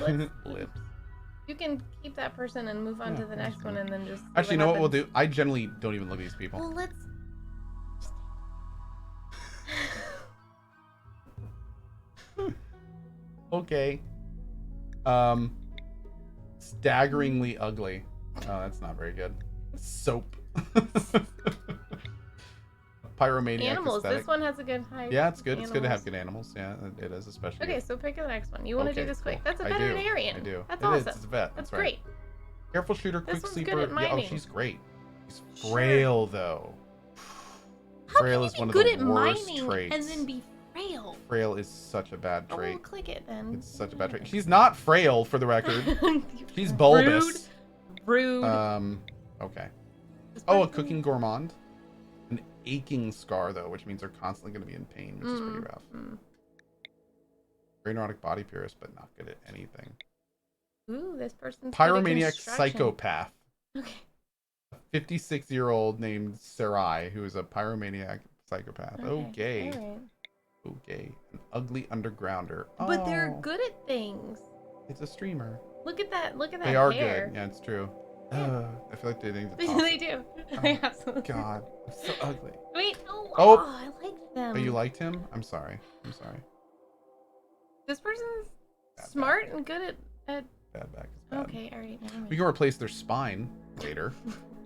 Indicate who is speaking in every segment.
Speaker 1: Lips.
Speaker 2: You can keep that person and move on to the next one, and then just.
Speaker 1: Actually, you know what we'll do? I generally don't even look at these people.
Speaker 2: Well, let's.
Speaker 1: Okay. Staggeringly ugly. Oh, that's not very good. Soap. Pyromaniac
Speaker 2: Animals.
Speaker 1: aesthetic.
Speaker 2: This one has a good height.
Speaker 1: Yeah, it's good.
Speaker 2: Animals.
Speaker 1: It's good to have good animals. Yeah, it is, especially.
Speaker 2: Okay, so pick the next one. You want to do this quick? That's a
Speaker 1: I do.
Speaker 2: veterinarian.
Speaker 1: I do.
Speaker 2: That's
Speaker 1: It
Speaker 2: awesome.
Speaker 1: is. It's a vet.
Speaker 2: That's
Speaker 1: right.
Speaker 2: great.
Speaker 1: Careful shooter,
Speaker 2: This
Speaker 1: quick
Speaker 2: one's
Speaker 1: sleeper.
Speaker 2: good at
Speaker 1: Yeah, oh,
Speaker 2: mining.
Speaker 1: she's great. She's
Speaker 2: Sure.
Speaker 1: frail though.
Speaker 2: How
Speaker 1: Frail
Speaker 2: can
Speaker 1: is
Speaker 2: you
Speaker 1: one
Speaker 2: be
Speaker 1: of
Speaker 2: good
Speaker 1: the
Speaker 2: at
Speaker 1: worst
Speaker 2: mining
Speaker 1: traits.
Speaker 2: and then be frail?
Speaker 1: Frail is such a bad
Speaker 2: Oh,
Speaker 1: trait.
Speaker 2: well, click it then.
Speaker 1: It's such a bad trait. She's not frail, for the record. She's bulbous.
Speaker 2: Rude.
Speaker 1: Okay.
Speaker 2: This
Speaker 1: Oh, a
Speaker 2: person-
Speaker 1: cooking gourmand. An aching scar, though, which means they're constantly going to be in pain, which is pretty rough. Very neurotic body purist, but not good at anything.
Speaker 2: Ooh, this person's
Speaker 1: Pyromaniac
Speaker 2: good at construction.
Speaker 1: psychopath.
Speaker 2: Okay.
Speaker 1: A 56-year-old named Sarai, who is a pyromaniac psychopath. Okay.
Speaker 2: All right.
Speaker 1: Okay. An ugly undergrounder.
Speaker 2: But they're
Speaker 1: Oh,
Speaker 2: good at things.
Speaker 1: It's a streamer.
Speaker 2: Look at that. Look at that
Speaker 1: They are
Speaker 2: hair.
Speaker 1: good. Yeah, it's true.
Speaker 2: Yeah.
Speaker 1: I feel like they think
Speaker 2: They,
Speaker 1: it's awesome.
Speaker 2: they do.
Speaker 1: Oh,
Speaker 2: They absolutely.
Speaker 1: God, it's so ugly.
Speaker 2: Wait. No.
Speaker 1: Oh.
Speaker 2: I like them.
Speaker 1: Oh, you liked him? I'm sorry. I'm sorry.
Speaker 2: This person's
Speaker 1: Bad
Speaker 2: smart
Speaker 1: back.
Speaker 2: and good at.
Speaker 1: Bad back is bad.
Speaker 2: Okay. All right. Never mind.
Speaker 1: We can replace their spine later.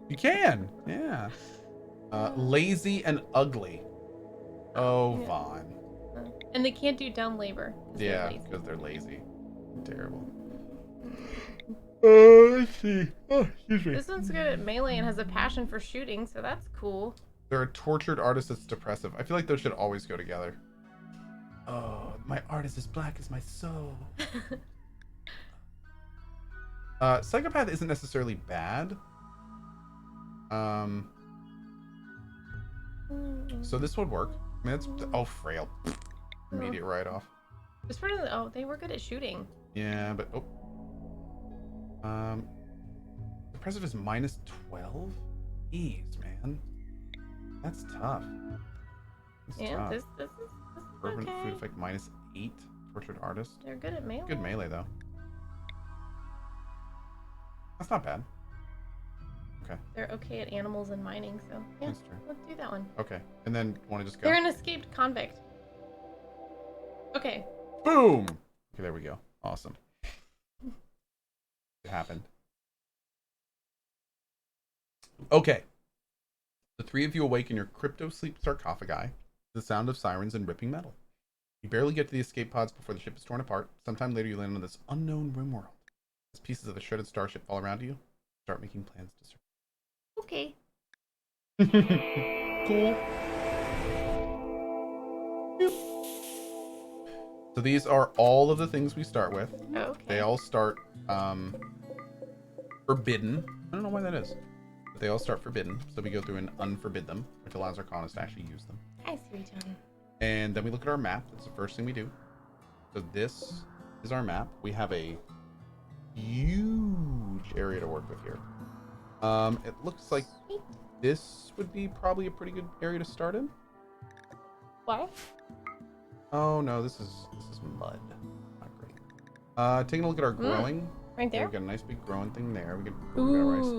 Speaker 1: You can. Yeah. Lazy and ugly. Oh,
Speaker 2: Yeah.
Speaker 1: Vaughn.
Speaker 2: And they can't do dumb labor. 'cause they're
Speaker 1: Yeah,
Speaker 2: lazy.
Speaker 1: because they're lazy. Terrible. Let's see. Oh, excuse me.
Speaker 2: This one's good at melee and has a passion for shooting, so that's cool.
Speaker 1: They're a tortured artist that's depressive. I feel like those should always go together. Oh, my art is as black as my soul. Psychopath isn't necessarily bad. So this would work. I mean, it's frail. Immediate write-off.
Speaker 2: This person, they were good at shooting.
Speaker 1: Yeah, but depressive is -12. Ease, man. That's tough. That's
Speaker 2: Yeah,
Speaker 1: tough.
Speaker 2: this is
Speaker 1: Urban
Speaker 2: okay.
Speaker 1: food effect -8. Tortured artist.
Speaker 2: They're good at melee.
Speaker 1: Good melee though. That's not bad. Okay,
Speaker 2: They're okay at animals and mining, so yeah,
Speaker 1: that's true.
Speaker 2: let's do that one.
Speaker 1: Okay, and then want to just go.
Speaker 2: They're an escaped convict. Okay.
Speaker 1: Boom. Okay, there we go. Awesome. It happened. Okay. The three of you awake in your crypto sleep sarcophagi, the sound of sirens and ripping metal. You barely get to the escape pods before the ship is torn apart. Sometime later, you land on this unknown RIMWORLD. As pieces of the shredded starship fall around you, start making plans to survive.
Speaker 2: Okay.
Speaker 1: Cool. So these are all of the things we start with.
Speaker 2: Okay.
Speaker 1: They all start forbidden. I don't know why that is. But they all start forbidden. So we go through and unforbid them, which allows our colonists to actually use them.
Speaker 2: I see what you're doing.
Speaker 1: And then we look at our map. That's the first thing we do. So this is our map. We have a huge area to work with here. It looks like this would be probably a pretty good area to start in.
Speaker 2: What?
Speaker 1: Oh no, this is mud. Not great. Taking a look at our growing.
Speaker 2: Right there?
Speaker 1: We got a nice big growing thing there. We got a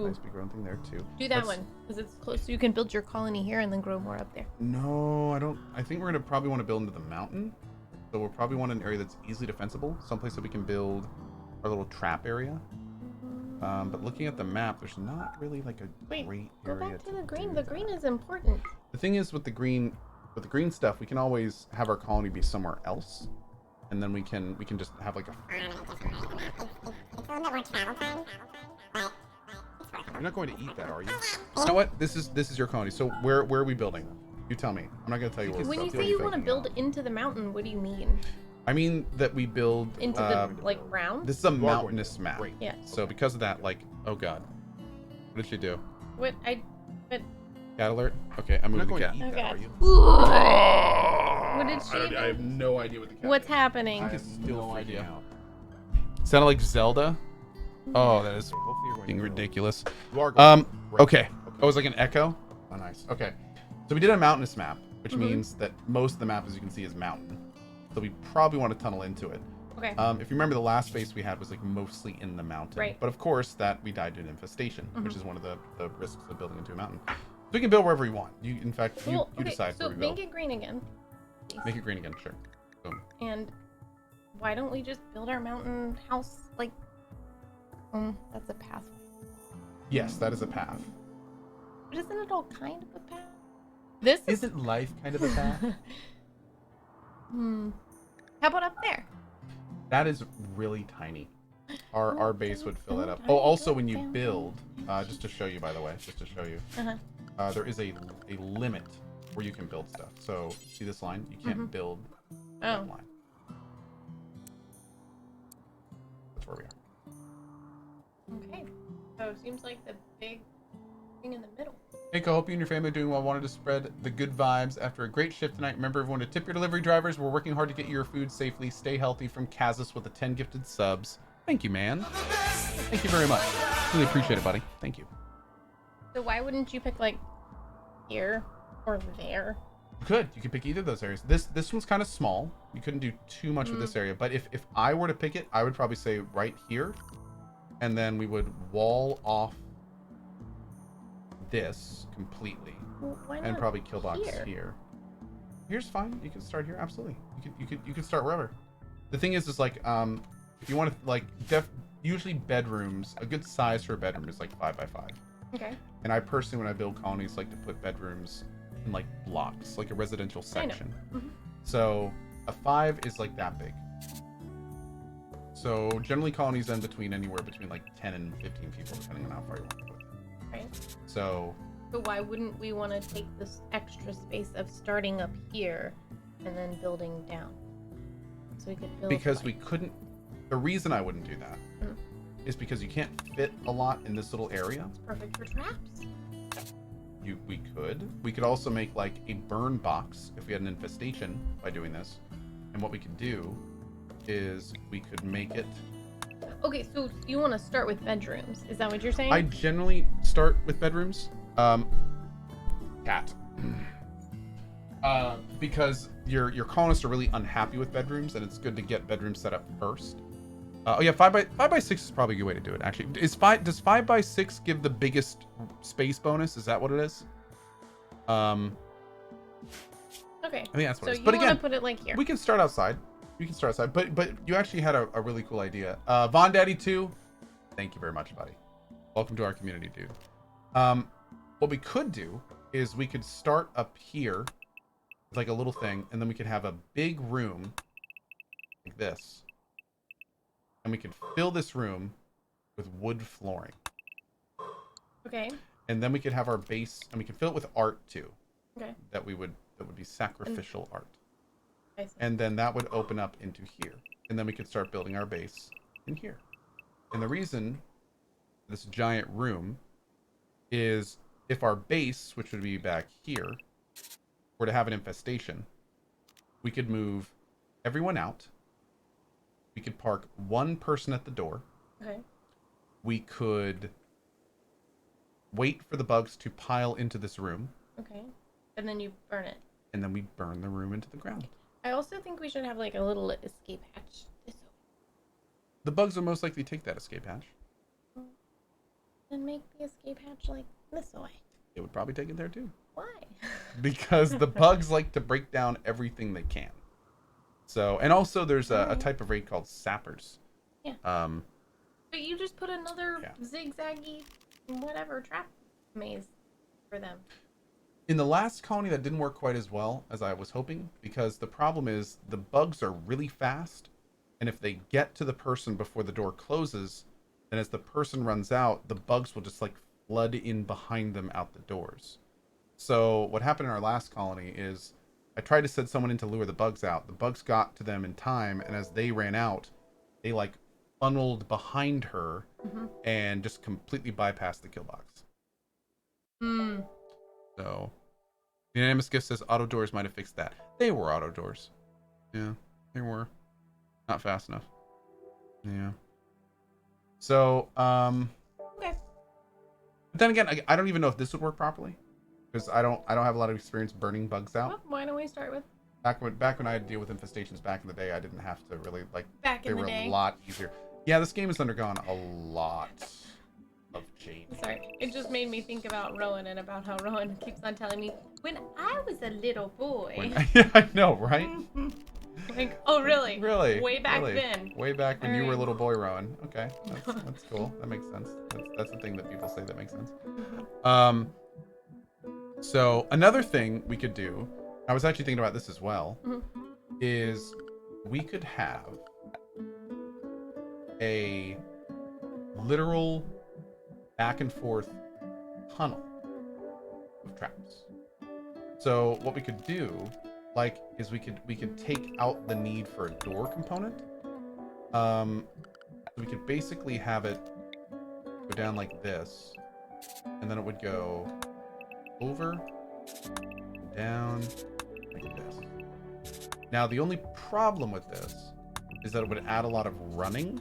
Speaker 1: nice big growing thing there too.
Speaker 2: Do that one, because it's close, so you can build your colony here and then grow more up there.
Speaker 1: No, I don't. I think we're gonna probably want to build into the mountain. So we'll probably want an area that's easily defensible, someplace that we can build our little trap area. But looking at the map, there's not really like a great
Speaker 2: Go
Speaker 1: area.
Speaker 2: back to the green.
Speaker 1: do
Speaker 2: The
Speaker 1: that.
Speaker 2: green is important.
Speaker 1: The thing is with the green stuff, we can always have our colony be somewhere else, and then we can just have like a. You're not going to eat that, are you? You know what? This is your colony. So where are we building? You tell me. I'm not gonna tell you where.
Speaker 2: When you
Speaker 1: we're
Speaker 2: say you want to
Speaker 1: building.
Speaker 2: build into the mountain, what do you mean?
Speaker 1: I mean that we build
Speaker 2: Into the like round?
Speaker 1: This is a mountainous map.
Speaker 2: Yeah.
Speaker 1: So because of that, like, oh god, what did she do?
Speaker 2: What
Speaker 1: Cat alert. Okay, I'm moving the cat.
Speaker 2: Okay. What did she do?
Speaker 1: I have no idea what the cat.
Speaker 2: What's happening?
Speaker 1: I have no idea. Sounded like Zelda. Oh, that is being ridiculous. Okay. Oh, it was like an echo. Oh, nice. Okay. So we did a mountainous map, which means that most of the map, as you can see, is mountain. So we probably want to tunnel into it.
Speaker 2: Okay.
Speaker 1: If you remember, the last base we had was like mostly in the mountain.
Speaker 2: Right.
Speaker 1: But of course, that we died to an infestation, which is one of the risks of building into a mountain. So we can build wherever we want. You, in fact, you decide
Speaker 2: so
Speaker 1: where we build.
Speaker 2: make it green again. Please.
Speaker 1: Make it green again, sure. Boom.
Speaker 2: And why don't we just build our mountain house like? That's a path.
Speaker 1: Yes, that is a path.
Speaker 2: But isn't it all kind of a path? This
Speaker 1: isn't life kind of a path?
Speaker 2: How about up there?
Speaker 1: That is really tiny. Our base would fill that up.
Speaker 2: tiny,
Speaker 1: Oh, also
Speaker 2: good
Speaker 1: when you
Speaker 2: damn
Speaker 1: build, just to show you, by the way, just to show you, there is a limit where you can build stuff. So see this line? You can't build that line. That's where we are.
Speaker 2: Okay. So it seems like the big thing in the middle.
Speaker 1: Hey, Cohh, hope you and your family are doing well. Wanted to spread the good vibes after a great shift tonight. Remember, everyone, to tip your delivery drivers. We're working hard to get your food safely. Stay healthy. From Kazis with the 10 gifted subs. Thank you, man. Thank you very much. Really appreciate it, buddy. Thank you.
Speaker 2: So why wouldn't you pick like here or there?
Speaker 1: You could. You could pick either of those areas. This one's kind of small. You couldn't do too much with this area. But if I were to pick it, I would probably say right here. And then we would wall off this completely.
Speaker 2: Well, why
Speaker 1: and
Speaker 2: not
Speaker 1: probably kill box
Speaker 2: here?
Speaker 1: here. Here's fine. You can start here. Absolutely. You could start wherever. The thing is like if you want to like usually bedrooms, a good size for a bedroom is like 5 by 5.
Speaker 2: Okay.
Speaker 1: And I personally, when I build colonies, like to put bedrooms in like blocks, like a residential section. So a 5 is like that big. So generally colonies end between anywhere between like 10 and 15 people, depending on how far you want to put them.
Speaker 2: Right.
Speaker 1: So
Speaker 2: why wouldn't we want to take this extra space of starting up here and then building down? So we could build.
Speaker 1: Because we couldn't. The reason I wouldn't do that is because you can't fit a lot in this little area.
Speaker 2: It's perfect for traps.
Speaker 1: We could also make like a burn box if we had an infestation by doing this. And what we could do is we could make it.
Speaker 2: Okay, so you want to start with bedrooms? Is that what you're saying?
Speaker 1: I generally start with bedrooms. Cat. Because your colonists are really unhappy with bedrooms, and it's good to get bedrooms set up first. Oh yeah, 5 by 6 is probably a good way to do it. Actually, does 5 by 6 give the biggest space bonus? Is that what it is?
Speaker 2: Okay.
Speaker 1: I think that's what
Speaker 2: so
Speaker 1: it is.
Speaker 2: you
Speaker 1: But
Speaker 2: want
Speaker 1: again,
Speaker 2: to put it like here.
Speaker 1: we can start outside. But you actually had a really cool idea. Von Daddy 2, thank you very much, buddy. Welcome to our community, dude. What we could do is we could start up here with like a little thing, and then we could have a big room like this. And we could fill this room with wood flooring.
Speaker 2: Okay.
Speaker 1: And then we could have our base, and we could fill it with art too.
Speaker 2: Okay.
Speaker 1: That would be sacrificial art.
Speaker 2: I see.
Speaker 1: And then that would open up into here. And then we could start building our base in here. And the reason this giant room is if our base, which would be back here, were to have an infestation, we could move everyone out. We could park one person at the door.
Speaker 2: Okay.
Speaker 1: We could wait for the bugs to pile into this room.
Speaker 2: Okay. And then you burn it.
Speaker 1: And then we burn the room into the ground.
Speaker 2: I also think we should have like a little escape hatch.
Speaker 1: The bugs will most likely take that escape hatch.
Speaker 2: And make the escape hatch like this way.
Speaker 1: It would probably take it there too.
Speaker 2: Why?
Speaker 1: Because the bugs like to break down everything they can. So, and also there's a type of raid called sappers.
Speaker 2: Yeah. But you just put another zigzaggy whatever trap maze for them.
Speaker 1: In the last colony, that didn't work quite as well as I was hoping, because the problem is the bugs are really fast, and if they get to the person before the door closes, then as the person runs out, the bugs will just like flood in behind them out the doors. So what happened in our last colony is I tried to send someone in to lure the bugs out. The bugs got to them in time, and as they ran out, they like funneled behind her and just completely bypassed the kill box. So the Unanimous Gift says auto doors might have fixed that. They were auto doors. Yeah, they were. Not fast enough. Yeah. So,
Speaker 2: Okay.
Speaker 1: But then again, I don't even know if this would work properly, because I don't have a lot of experience burning bugs out.
Speaker 2: Well, why don't we start with
Speaker 1: Back when I had to deal with infestations back in the day, I didn't have to really like.
Speaker 2: Back
Speaker 1: They
Speaker 2: in the
Speaker 1: were
Speaker 2: day.
Speaker 1: a lot easier. Yeah, this game has undergone a lot of change.
Speaker 2: Sorry, it just made me think about Rowan and about how Rowan keeps on telling me, when I was a little boy.
Speaker 1: Yeah, I know, right?
Speaker 2: Like, oh really?
Speaker 1: Really?
Speaker 2: Way back
Speaker 1: Really?
Speaker 2: then.
Speaker 1: Way back when you were a
Speaker 2: Alright.
Speaker 1: little boy, Rowan. Okay, that's cool. That makes sense. That's the thing that people say that makes sense. So another thing we could do, I was actually thinking about this as well, is we could have a literal back and forth tunnel of traps. So what we could do, like, is we could take out the need for a door component. We could basically have it go down like this, and then it would go over, down, like this. Now the only problem with this is that it would add a lot of running.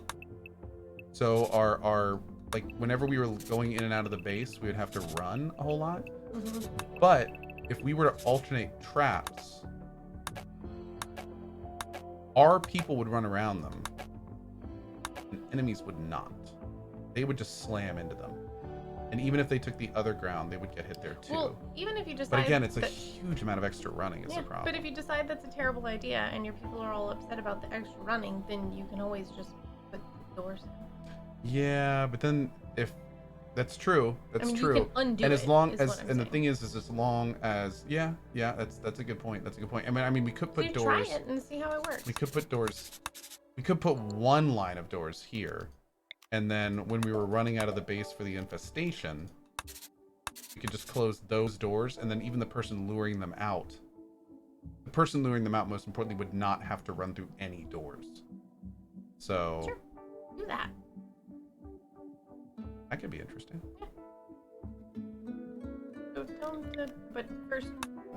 Speaker 1: So our like whenever we were going in and out of the base, we would have to run a whole lot. But if we were to alternate traps, our people would run around them, and enemies would not. They would just slam into them. And even if they took the other ground, they would get hit there too.
Speaker 2: Well, even if you decide.
Speaker 1: But again, it's a huge amount of extra running is the problem.
Speaker 2: But if you decide that's a terrible idea and your people are all upset about the extra running, then you can always just put doors in.
Speaker 1: Yeah, but then if that's true, that's true.
Speaker 2: You can undo
Speaker 1: and as long
Speaker 2: it,
Speaker 1: as the thing is as long as that's a good point. That's a good point. I mean we could put doors.
Speaker 2: Try it and see how it works.
Speaker 1: We could put doors. We could put one line of doors here. And then when we were running out of the base for the infestation, we could just close those doors, and then even the person luring them out, most importantly, would not have to run through any doors. So
Speaker 2: sure. Do that.
Speaker 1: That could be interesting.
Speaker 2: Yeah. So but first,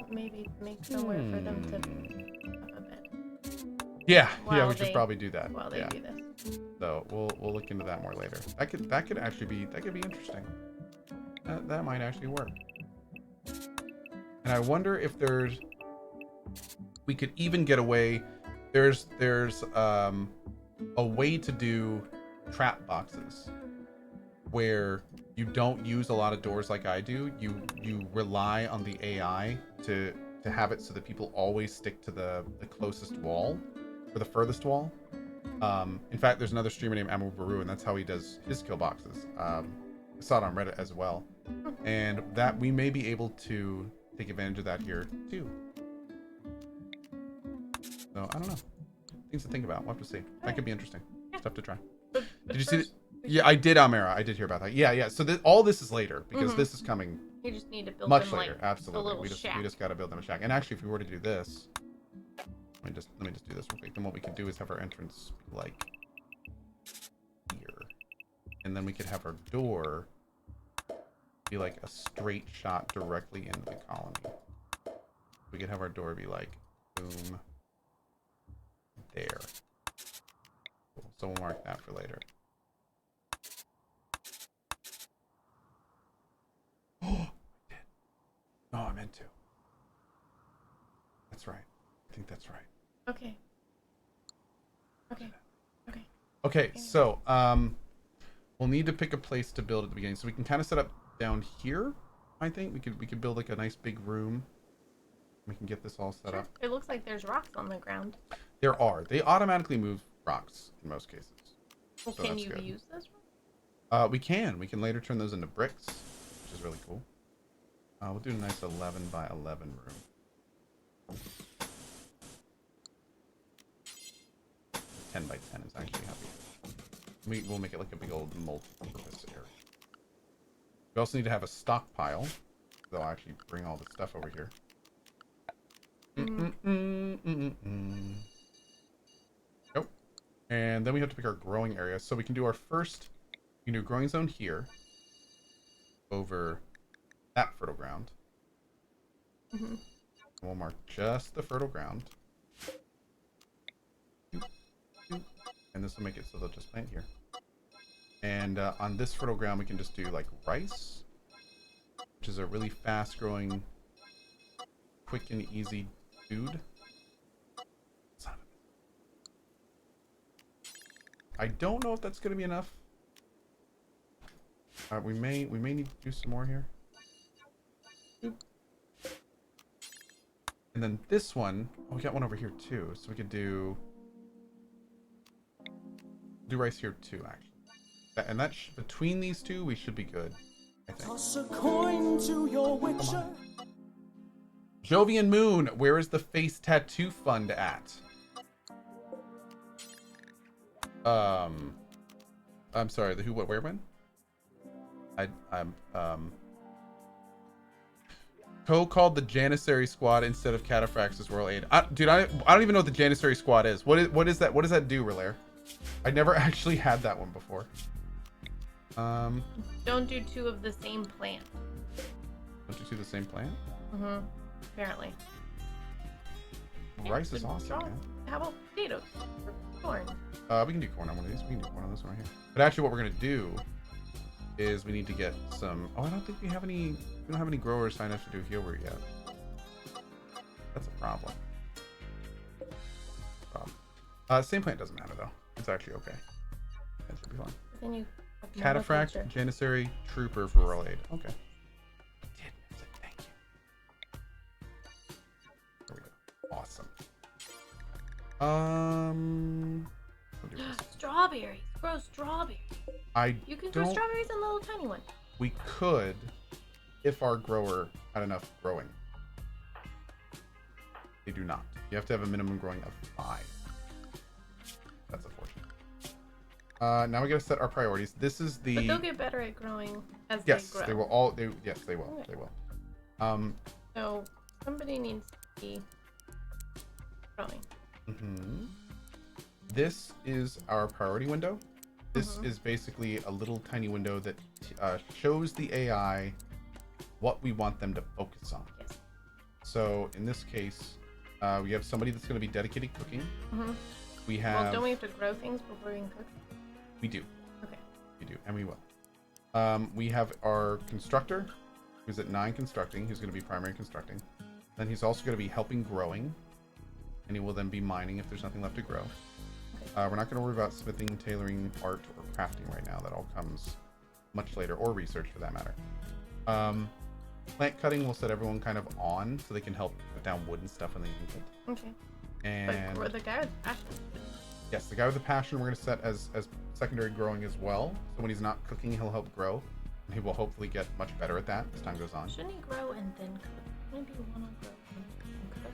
Speaker 2: maybe make somewhere for them to up a bit.
Speaker 1: Yeah, we should probably do that.
Speaker 2: While they do this.
Speaker 1: So we'll look into that more later. That could actually be interesting. That might actually work. And I wonder if we could even get away. There's a way to do trap boxes where you don't use a lot of doors like I do. You rely on the AI to have it so that people always stick to the closest wall or the furthest wall. In fact, there's another streamer named Amu Baru, and that's how he does his kill boxes. I saw it on Reddit as well, and that we may be able to take advantage of that here too. So I don't know. Things to think about. We'll have to see. That could be interesting. Stuff to try.
Speaker 2: But
Speaker 1: did you see? Yeah, I did, Amara. I did hear about that. Yeah. So all this is later because this is coming.
Speaker 2: You just need to build
Speaker 1: much
Speaker 2: them,
Speaker 1: later.
Speaker 2: like,
Speaker 1: Absolutely.
Speaker 2: we just
Speaker 1: got to build them a shack. And actually, if we were to do this, let me just do this real quick. Then what we could do is have our entrance be like here, and then we could have our door be like a straight shot directly into the colony. We could have our door be like boom there. Cool. So we'll mark that for later. Oh, I did. No, I meant to. That's right. I think that's right.
Speaker 2: Okay.
Speaker 1: Okay, so we'll need to pick a place to build at the beginning. So we can kind of set up down here. I think we could build like a nice big room. We can get this all set up.
Speaker 2: It looks like there's rocks on the ground.
Speaker 1: There are. They automatically move rocks in most cases.
Speaker 2: Well,
Speaker 1: so
Speaker 2: can you use those
Speaker 1: rocks? We can. We can later turn those into bricks, which is really cool. We'll do a nice 11 by 11 room. 10 by 10 is actually happy. We'll make it like a big old multi-purpose area. We also need to have a stockpile. They'll actually bring all the stuff over here. Nope. And then we have to pick our growing area. So we can do we can do a growing zone here. Over that fertile ground. And we'll mark just the fertile ground. And this will make it so they'll just plant here. And on this fertile ground, we can just do like rice, which is a really fast growing, quick and easy food. I don't know if that's going to be enough. We may need to do some more here. Boop. And then this one, oh, we got one over here too, so we could do rice here too, actually. And that between these two, we should be good, I think.
Speaker 3: Toss a coin to your witcher.
Speaker 1: Jovian Moon, where is the face tattoo fund at? I'm sorry, the who, what, where, when? Cohh called the Janissary Squad instead of Cataphract's Royal Aid. Dude, I don't even know what the Janissary Squad is. What is that? What does that do, Relaire? I never actually had that one before.
Speaker 2: Don't do 2 of the same plant.
Speaker 1: Don't you see the same plant?
Speaker 2: Mm-hmm. Apparently.
Speaker 1: Rice is awesome, man.
Speaker 2: How about potatoes or corn?
Speaker 1: We can do corn on one of these. We can do corn on this one right here. But actually, what we're gonna do is we need to get some. Oh, I don't think we have any. We don't have any growers signed up to do healer yet. That's a problem. Same plant doesn't matter though. It's actually okay. That should be fine.
Speaker 2: Then you
Speaker 1: Cataphract, Janissary, Trooper for Royal Aid. Okay. Did miss it. Thank you. There we go. Awesome. We'll do this.
Speaker 2: Strawberries. Grow strawberries. You can grow strawberries in little tiny ones.
Speaker 1: We could, if our grower had enough growing. They do not. You have to have a minimum growing of 5. That's unfortunate. Now we gotta set our priorities. This is the.
Speaker 2: But they'll get better at growing as
Speaker 1: yes,
Speaker 2: they grow.
Speaker 1: they will all. Yes, they will.
Speaker 2: Okay.
Speaker 1: They will.
Speaker 2: So somebody needs to be growing.
Speaker 1: Mm-hmm. This is our priority window. This is basically a little tiny window that shows the AI what we want them to focus on.
Speaker 2: Yes.
Speaker 1: So in this case, we have somebody that's going to be dedicated cooking.
Speaker 2: Mm-hmm.
Speaker 1: We have.
Speaker 2: Well, don't we have to grow things before we can cook?
Speaker 1: We do.
Speaker 2: Okay.
Speaker 1: We do, and we will. We have our constructor, who's at 9 constructing, who's going to be primary constructing. Then he's also going to be helping growing, and he will then be mining if there's nothing left to grow.
Speaker 2: Okay.
Speaker 1: We're not going to worry about smithing, tailoring, art, or crafting right now. That all comes much later, or research for that matter. Plant cutting will set everyone kind of on, so they can help put down wood and stuff when they need it.
Speaker 2: Okay.
Speaker 1: And
Speaker 2: But the guy with passion.
Speaker 1: yes, the guy with the passion we're going to set as secondary growing as well. So when he's not cooking, he'll help grow. And he will hopefully get much better at that as time goes on.
Speaker 2: Shouldn't he grow and then cook? Shouldn't he want to grow and cook?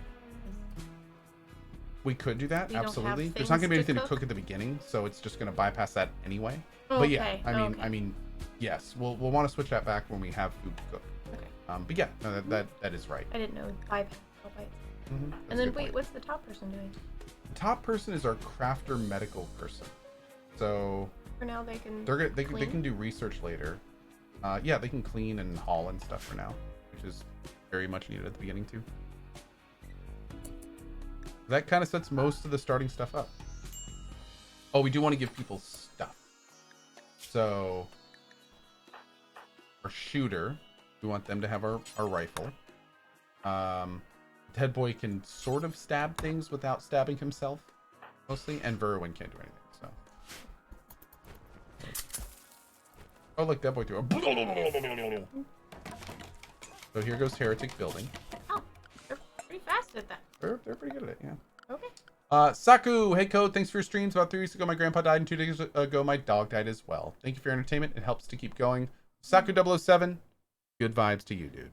Speaker 1: We could do that,
Speaker 2: We don't have
Speaker 1: absolutely. There's not going to be
Speaker 2: things to
Speaker 1: anything to cook at the beginning, so it's just going to bypass that anyway.
Speaker 2: Oh,
Speaker 1: But yeah,
Speaker 2: okay.
Speaker 1: I mean, yes, we'll want to switch that back when we have food to cook.
Speaker 2: Okay.
Speaker 1: But yeah, no, that is right.
Speaker 2: I didn't know. Bypass. All bites.
Speaker 1: Mm-hmm.
Speaker 2: And then wait, what's the top person doing?
Speaker 1: The top person is our crafter medical person. So
Speaker 2: For now, they can.
Speaker 1: they can do research later. Yeah, they can clean and haul and stuff for now, which is very much needed at the beginning too. That kind of sets most of the starting stuff up. Oh, we do want to give people stuff. So our shooter, we want them to have our rifle. Dead Boy can sort of stab things without stabbing himself, mostly, and Verwin can't do anything. So, oh, look, Dead Boy threw a. So here goes Heretic building.
Speaker 2: Oh, they're pretty fast at that.
Speaker 1: They're pretty good at it, yeah.
Speaker 2: Okay.
Speaker 1: Saku, hey Cohh, thanks for your streams. About 3 weeks ago, my grandpa died, and 2 days ago, my dog died as well. Thank you for your entertainment. It helps to keep going. Saku007, good vibes to you, dude.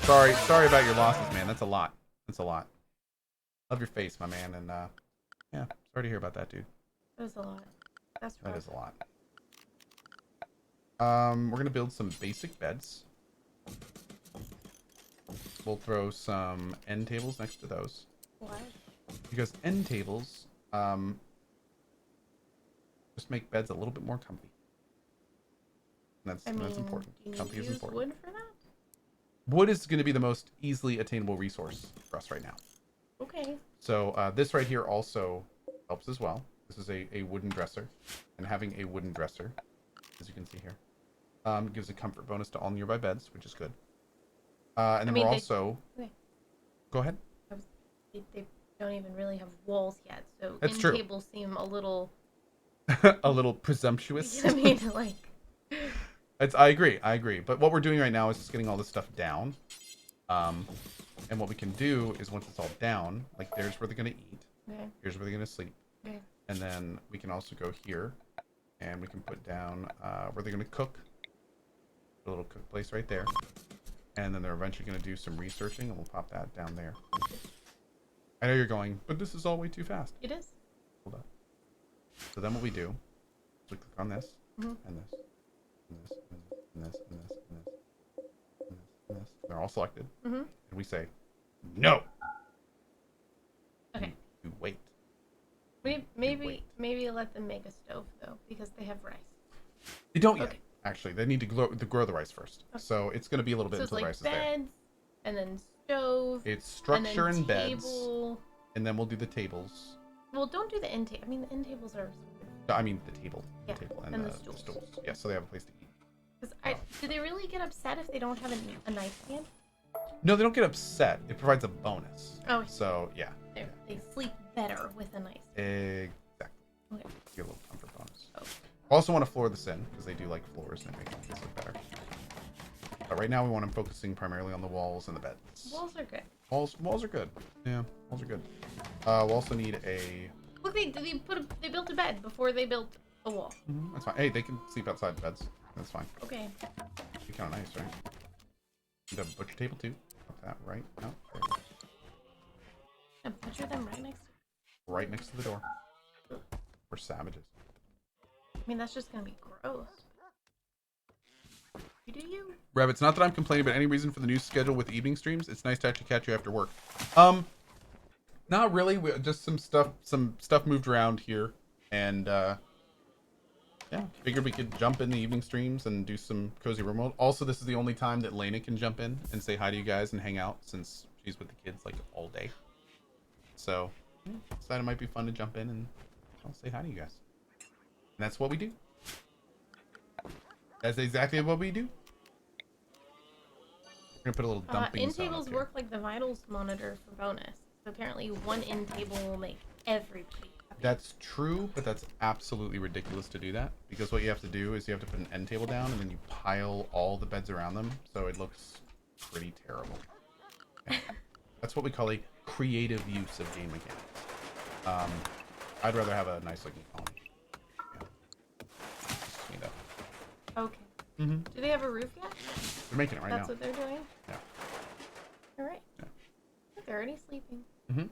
Speaker 1: Sorry about your losses, man. That's a lot. Love your face, my man, and yeah, sorry to hear about that, dude.
Speaker 2: That was a lot. That's rough.
Speaker 1: That is a lot. We're gonna build some basic beds. We'll throw some end tables next to those.
Speaker 2: Why?
Speaker 1: Because end tables just make beds a little bit more comfy. And that's important.
Speaker 2: Do you
Speaker 1: Comfy
Speaker 2: need
Speaker 1: is
Speaker 2: to use
Speaker 1: important.
Speaker 2: wood for that?
Speaker 1: Wood is going to be the most easily attainable resource for us right now.
Speaker 2: Okay.
Speaker 1: So this right here also helps as well. This is a wooden dresser, and having a wooden dresser, as you can see here, gives a comfort bonus to all nearby beds, which is good. And then we're also.
Speaker 2: Okay.
Speaker 1: Go ahead.
Speaker 2: They don't even really have walls yet, so
Speaker 1: That's
Speaker 2: end
Speaker 1: true.
Speaker 2: tables seem a little
Speaker 1: A little presumptuous.
Speaker 2: I mean, like.
Speaker 1: I agree. But what we're doing right now is just getting all this stuff down. And what we can do is once it's all down, like there's where they're gonna eat.
Speaker 2: Okay.
Speaker 1: Here's where they're gonna sleep.
Speaker 2: Okay.
Speaker 1: And then we can also go here, and we can put down where they're gonna cook. A little cook place right there. And then they're eventually gonna do some researching, and we'll pop that down there. I know you're going, but this is all way too fast.
Speaker 2: It is.
Speaker 1: Hold up. So then what we do is we click on this,
Speaker 2: Mhm.
Speaker 1: and this, and this, and this, and this, and this, and this, and this. They're all selected.
Speaker 2: Mm-hmm.
Speaker 1: And we say, no.
Speaker 2: Okay.
Speaker 1: You wait.
Speaker 2: Maybe let them make a stove though, because they have rice.
Speaker 1: They don't yet.
Speaker 2: Okay.
Speaker 1: Actually, they need to grow the rice first.
Speaker 2: Okay.
Speaker 1: So it's going to be a little bit
Speaker 2: So it's
Speaker 1: until the
Speaker 2: like
Speaker 1: rice is there.
Speaker 2: beds, and then stove,
Speaker 1: It's structure and beds,
Speaker 2: table.
Speaker 1: and then we'll do the tables.
Speaker 2: Well, don't do the end table. I mean, the end tables are.
Speaker 1: No, I mean the table.
Speaker 2: Yeah,
Speaker 1: The table
Speaker 2: and the stools.
Speaker 1: Yeah, so they have a place to eat.
Speaker 2: Because do they really get upset if they don't have a nightstand?
Speaker 1: No, they don't get upset. It provides a bonus.
Speaker 2: Oh.
Speaker 1: So, yeah.
Speaker 2: They sleep better with a nightstand.
Speaker 1: Exactly.
Speaker 2: Okay.
Speaker 1: Get a little comfort bonus.
Speaker 2: Oh.
Speaker 1: Also want to floor this in, because they do like floors and it makes this look better. But right now we want them focusing primarily on the walls and the beds.
Speaker 2: Walls are good.
Speaker 1: Walls are good. Yeah, walls are good. We'll also need a...
Speaker 2: Look, they built a bed before they built a wall.
Speaker 1: That's fine. Hey, they can sleep outside the beds. That's fine.
Speaker 2: Okay.
Speaker 1: Be kind of nice, right? You have a butcher table too. Put that right. No, there we go.
Speaker 2: And butcher them right next to.
Speaker 1: Right next to the door. We're savages.
Speaker 2: I mean, that's just gonna be gross. You do you?
Speaker 1: Rev, it's not that I'm complaining about any reason for the new schedule with evening streams. It's nice to actually catch you after work. Not really. Just some stuff moved around here, and yeah, figured we could jump in the evening streams and do some cozy RIMWORLD. Also, this is the only time that Lena can jump in and say hi to you guys and hang out, since she's with the kids like all day. So, yeah, decided it might be fun to jump in and I'll say hi to you guys. And that's what we do. That's exactly what we do. We're gonna put a little dumping
Speaker 2: In
Speaker 1: zone up
Speaker 2: tables
Speaker 1: here.
Speaker 2: work like the vitals monitor for bonus. So apparently, one in table will make everybody happy.
Speaker 1: That's true, but that's absolutely ridiculous to do that, because what you have to do is you have to put an end table down and then you pile all the beds around them, so it looks pretty terrible. Yeah. That's what we call a creative use of game mechanics. I'd rather have a nice looking colony. Yeah. Just me though.
Speaker 2: Okay.
Speaker 1: Mm-hmm.
Speaker 2: Do they have a roof yet?
Speaker 1: They're making it right
Speaker 2: That's
Speaker 1: now.
Speaker 2: what they're doing?
Speaker 1: Yeah.
Speaker 2: All right.
Speaker 1: Yeah.
Speaker 2: Look, they're already sleeping.
Speaker 1: Mm-hmm.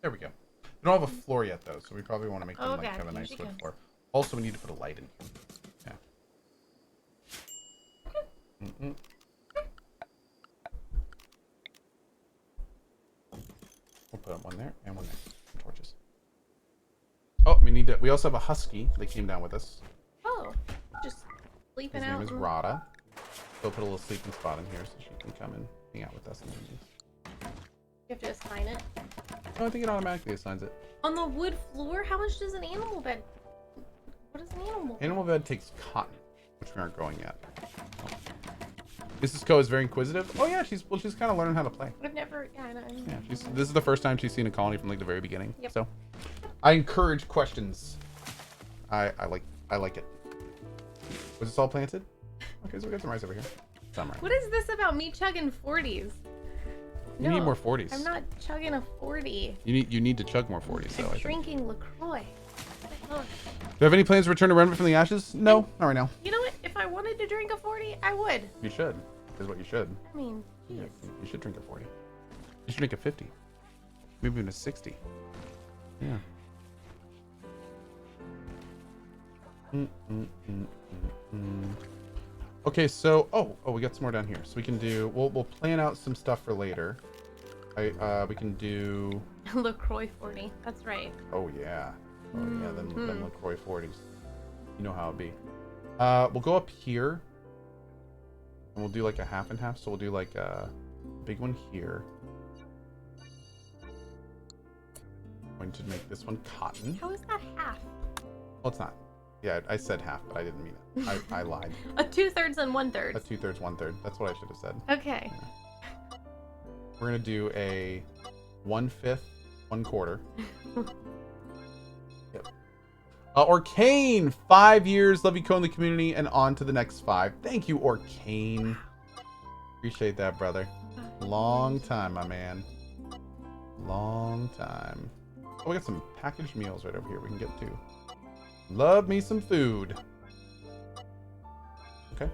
Speaker 1: There we go. We don't have a floor yet though, so we probably want to make them
Speaker 2: Okay,
Speaker 1: like have a
Speaker 2: here
Speaker 1: nice
Speaker 2: she
Speaker 1: wood
Speaker 2: comes.
Speaker 1: floor. Also, we need to put a light in here. Yeah. Mm-mm. We'll put up one there and one there. Some torches. Oh, we also have a husky that came down with us.
Speaker 2: Oh, just sleeping
Speaker 1: His
Speaker 2: out.
Speaker 1: name is Rada. So we'll put a little sleeping spot in here so she can come and hang out with us in the evenings.
Speaker 2: You have to assign it.
Speaker 1: Oh, I think it automatically assigns it.
Speaker 2: On the wood floor? How much does an animal bed? What is an animal bed?
Speaker 1: Animal bed takes cotton, which we aren't growing yet. Mrs. Cohh is very inquisitive. Oh yeah, she's kind of learning how to play.
Speaker 2: I've never. Yeah, I know.
Speaker 1: Yeah, this is the first time she's seen a colony from like the very beginning.
Speaker 2: Yep.
Speaker 1: So, I encourage questions. I like it. Was this all planted? Okay, so we got some rice over here. Some rice.
Speaker 2: What is this about me chugging 40s?
Speaker 1: You need more 40s.
Speaker 2: I'm not chugging a 40.
Speaker 1: You need to chug more 40s. So
Speaker 2: I'm
Speaker 1: I think.
Speaker 2: drinking LaCroix.
Speaker 1: Do you have any plans to return to Renfrew from the ashes? No, not right now.
Speaker 2: You know what? If I wanted to drink a 40, I would.
Speaker 1: You should. Is what you should.
Speaker 2: I mean, geez.
Speaker 1: You should drink a 40. You should drink a 50. Maybe even a 60. Yeah. Okay, so we got some more down here. So we can do we'll plan out some stuff for later. We can do
Speaker 2: LaCroix 40. That's right.
Speaker 1: oh yeah. Them LaCroix 40s. You know how it be. We'll go up here. And we'll do like a half and half. So we'll do like a big one here. I'm going to make this one cotton.
Speaker 2: How is that half?
Speaker 1: Well, it's not. Yeah, I said half, but I didn't mean it. I lied.
Speaker 2: A 2/3 and 1/3.
Speaker 1: A 2/3, 1/3. That's what I should have said.
Speaker 2: Okay.
Speaker 1: We're gonna do a 1/5, 1/4. Yep. Orcane, 5 years. Love you, Cohh, in the community, and on to the next 5. Thank you, Orcane. Appreciate that, brother. Long time, my man. Long time. Oh, we got some packaged meals right over here we can get to. Love me some food. Okay.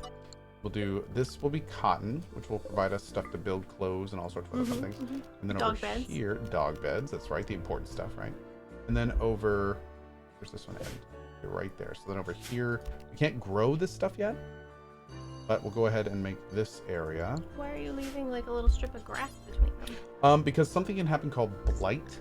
Speaker 1: We'll do, this will be cotton, which will provide us stuff to build clothes and all sorts of other fun things. And then
Speaker 2: Dog
Speaker 1: over
Speaker 2: beds.
Speaker 1: here, dog beds. That's right, the important stuff, right? And then over, where's this one end? You're right there. So then over here, we can't grow this stuff yet, but we'll go ahead and make this area.
Speaker 2: Why are you leaving like a little strip of grass between them?
Speaker 1: Because something can happen called blight,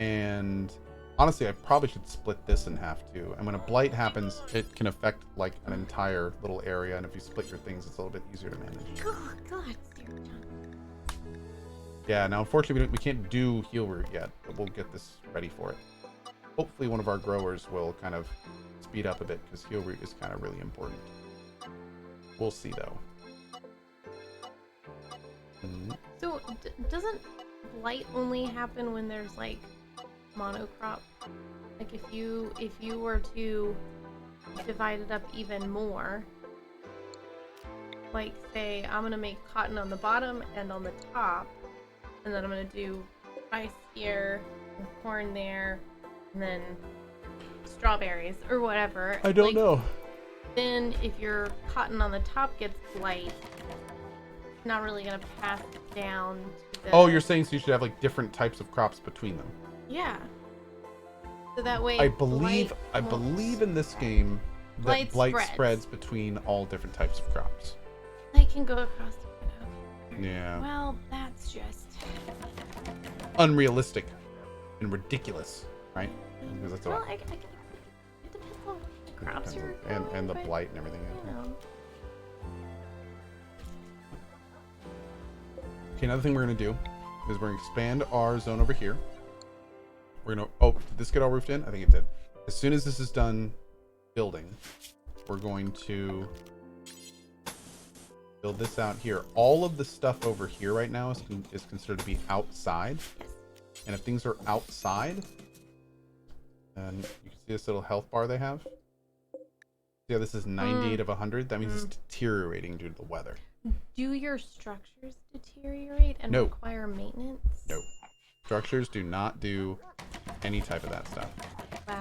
Speaker 1: and honestly, I probably should split this in half too. And when a blight happens, it can affect like an entire little area, and if you split your things, it's a little bit easier to manage.
Speaker 2: Oh God, dear John.
Speaker 1: Yeah, now unfortunately we can't do heal root yet, but we'll get this ready for it. Hopefully one of our growers will kind of speed up a bit, because heal root is kind of really important. We'll see though.
Speaker 2: So doesn't blight only happen when there's like monocrop? Like if you were to divide it up even more, like say I'm gonna make cotton on the bottom and on the top, and then I'm gonna do rice here and corn there, and then strawberries or whatever.
Speaker 1: I don't know.
Speaker 2: Then if your cotton on the top gets blight, it's not really gonna pass down to the...
Speaker 1: Oh, you're saying so you should have like different types of crops between them.
Speaker 2: Yeah. So that way
Speaker 1: I believe in this game that blight spreads between all different types of crops.
Speaker 2: Blight can go across the...
Speaker 1: Yeah.
Speaker 2: Well, that's just
Speaker 1: Unrealistic and ridiculous, right? Because that's
Speaker 2: well,
Speaker 1: what
Speaker 2: it depends on what crops you're
Speaker 1: and the
Speaker 2: growing,
Speaker 1: blight and everything.
Speaker 2: but, you know.
Speaker 1: Okay, another thing we're gonna do is we're gonna expand our zone over here. We're gonna, oh, did this get all roofed in? I think it did. As soon as this is done building, we're going to build this out here. All of the stuff over here right now is considered to be outside. And if things are outside, and you can see this little health bar they have. Yeah, this is 98 of 100. That means it's deteriorating due to the weather.
Speaker 2: Do your structures deteriorate and
Speaker 1: No.
Speaker 2: require maintenance?
Speaker 1: No. Structures do not do any type of that stuff.
Speaker 2: Wow.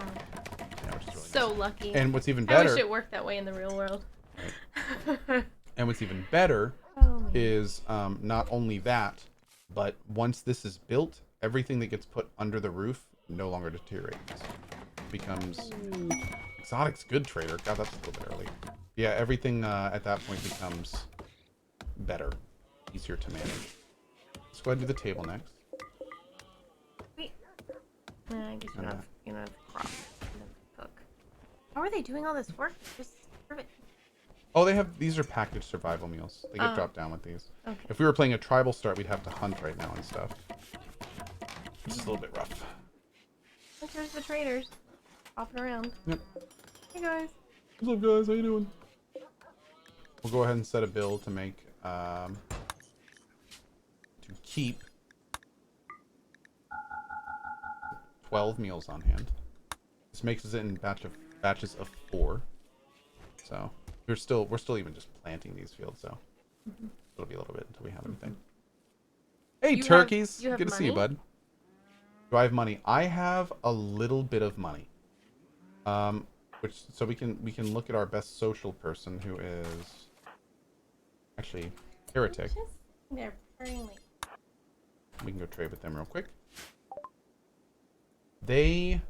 Speaker 1: Yeah, which is really
Speaker 2: So lucky.
Speaker 1: And what's even
Speaker 2: I
Speaker 1: better,
Speaker 2: wish it worked that way in the real world.
Speaker 1: and what's even better
Speaker 2: Oh, man.
Speaker 1: is not only that, but once this is built, everything that gets put under the roof no longer deteriorates. It becomes exotic's good trader. God, that's a little bit early. Yeah, everything at that point becomes better, easier to manage. Let's go ahead and do the table next.
Speaker 2: Wait. I guess you don't have crops. You don't cook. How are they doing all this work? Just serve it.
Speaker 1: Oh, they have, these are packaged survival meals. They get
Speaker 2: Oh.
Speaker 1: dropped down with these.
Speaker 2: Okay.
Speaker 1: If we were playing a tribal start, we'd have to hunt right now and stuff. Which is a little bit rough.
Speaker 2: Look, there's the traders. Hopping around.
Speaker 1: Yep.
Speaker 2: Hey guys.
Speaker 1: What's up, guys? How you doing? We'll go ahead and set a build to make, to keep 12 meals on hand. This makes us in batches of 4. So we're still even just planting these fields, so it'll be a little bit until we have anything. Hey,
Speaker 2: You
Speaker 1: turkeys!
Speaker 2: have
Speaker 1: Good to see you,
Speaker 2: money?
Speaker 1: bud. Do I have money? I have a little bit of money. So we can look at our best social person, who is actually Heretic.
Speaker 2: They're purring like...
Speaker 1: We can go trade with them real quick. They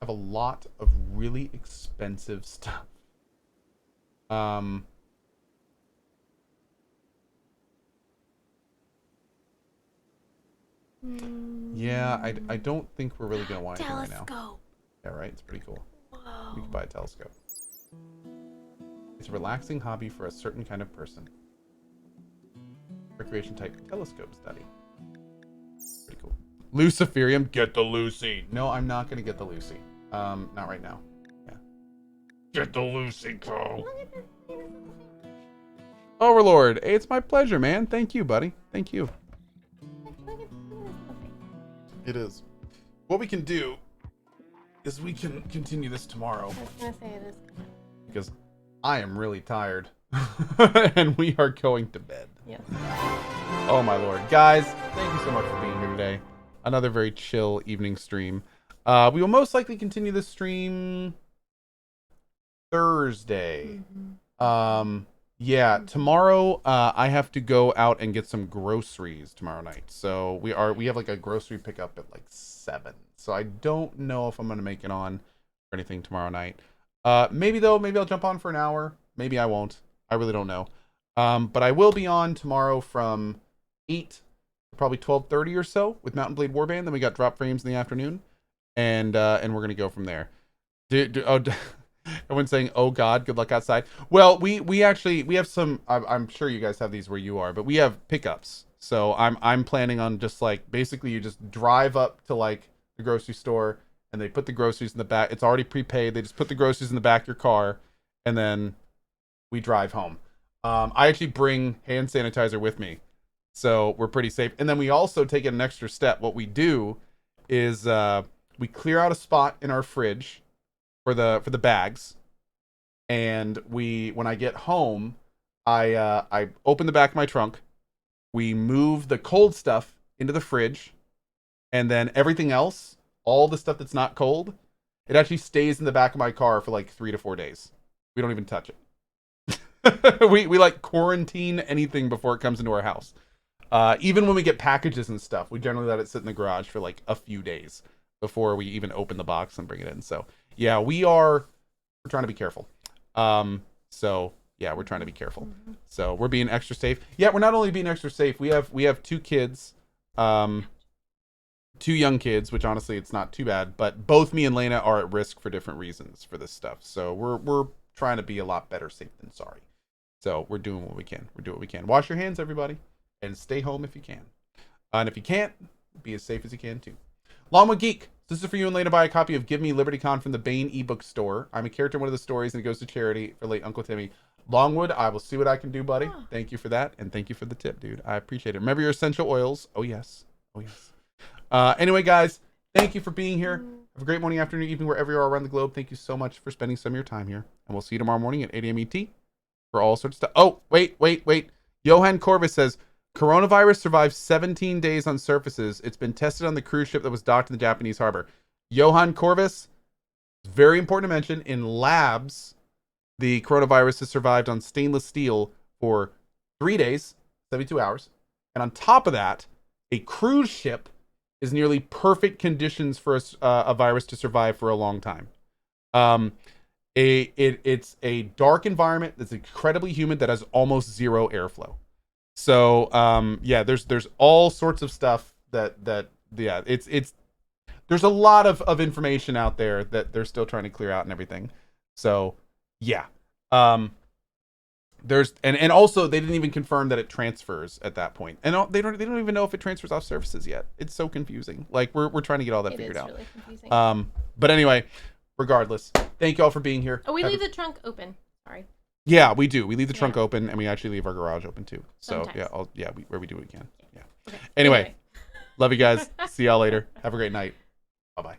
Speaker 1: have a lot of really expensive stuff. Yeah, I don't think we're really gonna want anything right now.
Speaker 2: Telescope.
Speaker 1: Yeah, right. It's pretty cool.
Speaker 2: Whoa.
Speaker 1: We could buy a telescope. It's a relaxing hobby for a certain kind of person. Recreation type telescope study. Pretty cool. Luciferium, get the Lucy. No, I'm not gonna get the Lucy. Not right now. Yeah. Get the Lucy, Cohh. Overlord, hey, it's my pleasure, man. Thank you, buddy. Thank you.
Speaker 2: Look
Speaker 1: It is. What we can do is we can continue this tomorrow.
Speaker 2: I was gonna say it is.
Speaker 1: Because I am really tired. And we are going to bed.
Speaker 2: Yes.
Speaker 1: Oh my lord. Guys, thank you so much for being here today. Another very chill evening stream. We will most likely continue this stream Thursday. Yeah, tomorrow I have to go out and get some groceries tomorrow night. So we have like a grocery pickup at like 7. So I don't know if I'm gonna make it on or anything tomorrow night. Maybe though, maybe I'll jump on for an hour. Maybe I won't. I really don't know. But I will be on tomorrow from 8 to probably 12:30 or so with Mountain Blade Warband. Then we got drop frames in the afternoon, and we're gonna go from there. Everyone's saying, "Oh God, good luck outside." Well, we have some. I'm sure you guys have these where you are, but we have pickups. So I'm planning on just like basically you just drive up to like the grocery store and they put the groceries in the back. It's already prepaid. They just put the groceries in the back of your car, and then we drive home. I actually bring hand sanitizer with me, so we're pretty safe. And then we also take it an extra step. What we do is we clear out a spot in our fridge for the bags, and when I get home, I open the back of my trunk. We move the cold stuff into the fridge, and then everything else, all the stuff that's not cold, it actually stays in the back of my car for like 3 to 4 days. We don't even touch it. we like quarantine anything before it comes into our house. Even when we get packages and stuff, we generally let it sit in the garage for like a few days before we even open the box and bring it in. So yeah, we're trying to be careful. So yeah, we're trying to be careful. So we're being extra safe. Yeah, we're not only being extra safe, we have 2 kids, 2 young kids, which honestly it's not too bad, but both me and Lena are at risk for different reasons for this stuff. So we're trying to be a lot better safe than sorry. So we're doing what we can. We're doing what we can. Wash your hands, everybody, and stay home if you can. And if you can't, be as safe as you can too. Longwood Geek. This is for you and Lena. Buy a copy of Give Me LibertyCon from the Bane ebook store. I'm a character in one of the stories, and it goes to charity for late Uncle Timmy. Longwood, I will see what I can do, buddy. Thank you for that, and thank you for the tip, dude. I appreciate it. Remember your essential oils. Oh yes. Oh yes. Anyway, guys, thank you for being here. Have a great morning, afternoon, evening, wherever you are around the globe. Thank you so much for spending some of your time here, and we'll see you tomorrow morning at 8 a.m. ET for all sorts of stuff. Oh, wait. Johan Corvus says, coronavirus survived 17 days on surfaces. It's been tested on the cruise ship that was docked in the Japanese harbor. Johan Corvus, it's very important to mention, in labs, the coronavirus has survived on stainless steel for 3 days, 72 hours. And on top of that, a cruise ship is nearly perfect conditions for a virus to survive for a long time. It's a dark environment that's incredibly humid that has almost zero airflow. So yeah, there's all sorts of stuff that yeah, it's there's a lot of information out there that they're still trying to clear out and everything. So yeah, there's and also they didn't even confirm that it transfers at that point, and they don't even know if it transfers off surfaces yet. It's so confusing. Like we're trying to get all that figured out. Really confusing. But anyway, regardless, thank you all for being here.
Speaker 2: Oh, we leave the trunk open. Sorry.
Speaker 1: Yeah, we do. We leave the trunk open, and we actually leave our garage open too. So sometimes. Where we do what we can. Yeah. Okay. Anyway, love you guys. See y'all later. Have a great night. Bye bye.